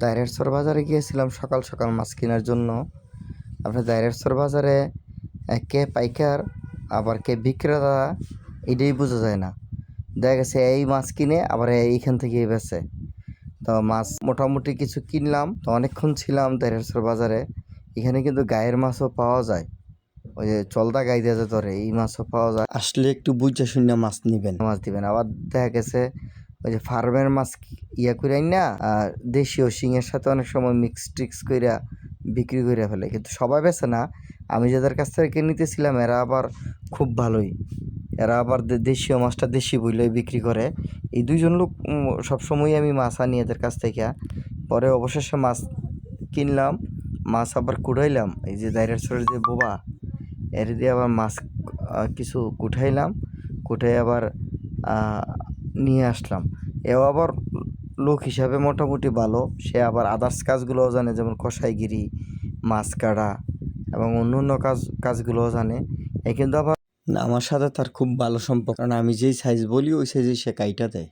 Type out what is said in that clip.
দাইরেরচর বাজারে গিয়েছিলাম সকাল সকাল মাছ কেনার জন্য। আপনার দাইরেরচর বাজারে কে পাইকার আবার কে বিক্রেতা এটাই বোঝা যায় না। দেখা গেছে এই মাছ কিনে আবার এইখান থেকেই বেচে। তো মাছ মোটামুটি কিছু কিনলাম, তো অনেকক্ষণ ছিলাম দাইরেরচর বাজারে। এখানে কিন্তু গায়ের মাছও পাওয়া যায়, ওই যে চলদা গাই দিয়ে যে ধরে এই মাছও পাওয়া যায়। আসলে একটু বুঝে শুনে মাছ নিবেন, মাছ দিবেন। আবার দেখা গেছে ওই যে ফার্মের মাছ ইয়া করে না, আর দেশীয় শিঙের সাথে অনেক সময় মিক্স টিক্স কইরা বিক্রি করে ফেলে, কিন্তু সবাই বেছে না। আমি যাদের কাছ থেকে নিতেছিলাম এরা আবার খুব ভালোই, এরা আবার দেশীয় মাছটা দেশি বইলেই বিক্রি করে। এই দুইজন লোক সবসময়ই আমি মাছ আনি এদের কাছ থেকে। পরে অবশেষে মাছ কিনলাম, মাছ আবার কুড়াইলাম। এই যে দাইরেরচরের যে বোবা, এর দিয়ে আবার মাছ কিছু কুঠাইলাম, কুঠাই আবার নিয়ে আসলাম। এও আবার লোক হিসাবে মোটামুটি ভালো, সে আবার আদার্স কাজগুলোও জানে, যেমন কষাইগিরি, মাছ কাটা এবং অন্য অন্য কাজগুলোও জানে। কিন্তু আবার আমার সাথে তার খুব ভালো সম্পর্ক, কারণ আমি যেই সাইজ বলি ওই সাইজেই সে কাইটা দেয়।